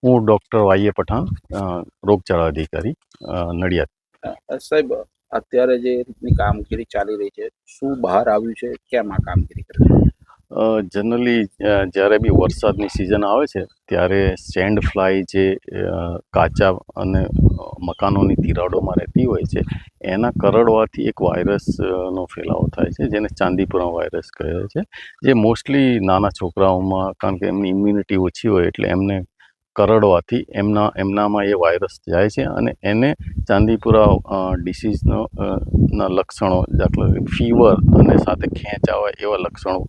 હું doctor Y Pathan, રોગચાળા અધિકારી, નડિયાદ. સાહેબ, અત્યારે જે રીતની કામગીરી ચાલી રહી છે, શું બહાર આવ્યું છે, કેમ આ કામગીરી કરે છે? જનરલી જ્યારે બી વરસાદની સિઝન આવે છે ત્યારે સેન્ડ ફ્લાય જે કાચા અને મકાનોની તિરાડોમાં રહેતી હોય છે એના કરડવાથી એક વાયરસનો ફેલાવો થાય છે, જેને ચાંદીપુરા વાયરસ કહે છે, જે મોસ્ટલી નાના છોકરાઓમાં, કારણ કે એમની ઇમ્યુનિટી ઓછી હોય એટલે એમને કરડવાથી એમનામાં એ વાયરસ જાય છે અને એને ચાંદીપુરા ડિસીઝનો ના લક્ષણો, દાખલા ફીવર અને સાથે ખેંચ આવે એવા લક્ષણો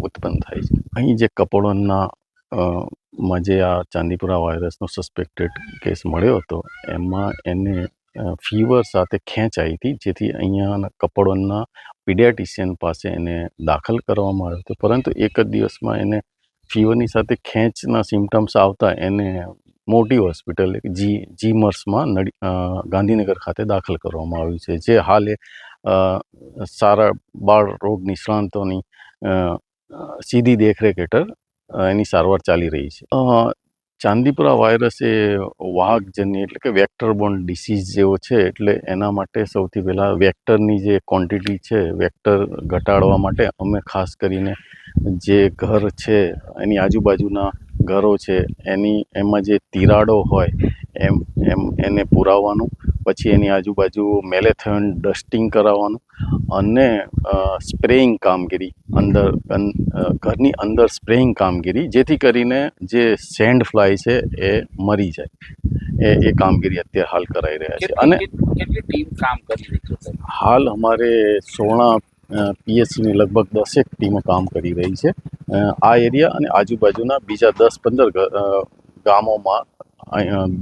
ઉત્પન્ન થાય છે. અહીં જે કપોળણના માં જે આ ચાંદીપુરા વાયરસનો સસ્પેક્ટેડ કેસ મળ્યો હતો એમાં એને ફીવર સાથે ખેંચ આવી હતી, જેથી અહીંયાના કપોળણના પીડિયાટિશિયન પાસે એને દાખલ કરવામાં આવ્યો હતો, પરંતુ એક જ દિવસમાં એને ફીવરની સાથે ખેંચના સિમ્ટમ્સ આવતા એને મોટી હોસ્પિટલ જીમર્સમાં ગાંધીનગર ખાતે દાખલ કરવામાં આવ્યું છે, જે હાલે સારા બાળ રોગ નિષ્ણાંતોની સીધી દેખરેખ હેઠળ એની સારવાર ચાલી રહી છે. ચાંદીપુરા વાયરસ એ વાહકજન્ય એટલે કે વેક્ટર બોર્ન ડિસીઝ જેવો છે, એટલે એના માટે સૌથી પહેલાં વેક્ટરની જે ક્વોન્ટિટી છે, વેક્ટર ઘટાડવા માટે અમે ખાસ કરીને જે ઘર છે એની આજુબાજુના ઘરો છે એમાં જે તિરાડો હોય એને પુરાવવાનું, પછી એની આજુબાજુ મેલેથોન ડસ્ટિંગ કરાવવાનું અને સ્પ્રેઇંગ કામગીરી ઘરની અંદર સ્પ્રેઇંગ કામગીરી, જેથી કરીને જે સેન્ડ ફ્લાય છે એ મરી જાય, એ કામગીરી અત્યારે હાલ કરાઈ રહ્યા છે. અને કેટલી ટીમ કામ કરી રહી છે? હાલ અમારે 16 પીએચસીની લગભગ 10 ટીમો કામ કરી રહી છે આ એરિયા અને આજુબાજુના બીજા 10-15 ગામોમાં.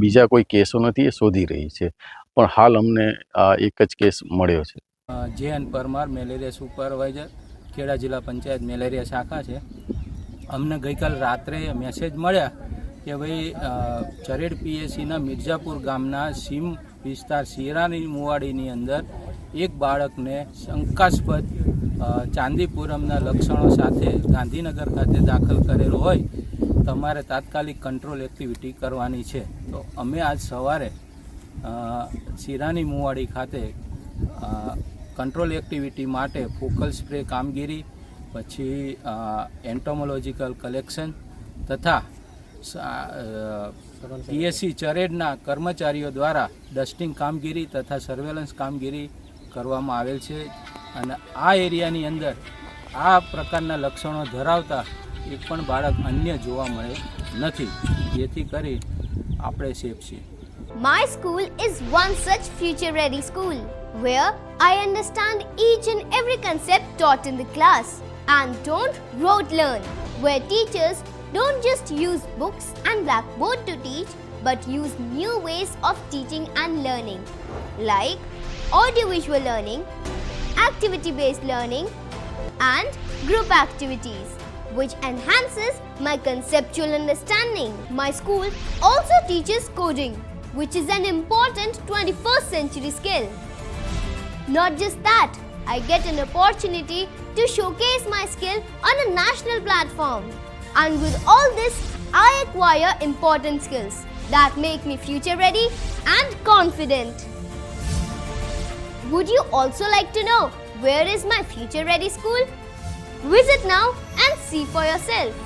બીજા કોઈ કેસો નથી, એ શોધી રહી છે, પણ હાલ અમને આ એક જ કેસ મળ્યો છે. જે.એન. પરમાર, મેલેરિયા સુપરવાઇઝર, ખેડા જિલ્લા પંચાયત મેલેરિયા શાખા છે. અમને ગઈકાલ રાત્રે મેસેજ મળ્યા કે ભાઈ ચરેડ પીએસસીના મિર્જાપુર ગામના સીમ વિસ્તાર શિરાની મુવાડીની અંદર એક બાળકને શંકાસ્પદ ચાંદીપુરમના લક્ષણો સાથે ગાંધીનગર ખાતે દાખલ કરેલો હોય, તમારે તાત્કાલિક કંટ્રોલ એક્ટિવિટી કરવાની છે. તો અમે આજ સવારે શિરાની મુવાડી ખાતે કંટ્રોલ એક્ટિવિટી માટે ફોકલ સ્પ્રે કામગીરી, પછી એન્ટોમોલોજીકલ કલેક્શન તથા પીએસસી ચરેડના કર્મચારીઓ દ્વારા ડસ્ટિંગ કામગીરી તથા સર્વેલન્સ કામગીરી કરવામાં આવેલ છે. અને આ એરિયાની અંદર આ પ્રકારના લક્ષણો ધરાવતા એક પણ બાળક અન્ય જોવા મળે નથી, જેથી કરી આપણે સેફ છીએ. My school is one such future-ready school where I understand each and every concept taught in the class and don't rote learn, where teachers don't just use books and blackboard to teach but use new ways of teaching and learning like audiovisual learning, activity-based learning and group activities, which enhances my conceptual understanding. My school also teaches coding, which is an important 21st century skill. Not just that, I get an opportunity to showcase my skill on a national platform. And with all this, I acquire important skills that make me future ready and confident. Would you also like to know where is my future ready school? Visit now and see for yourself.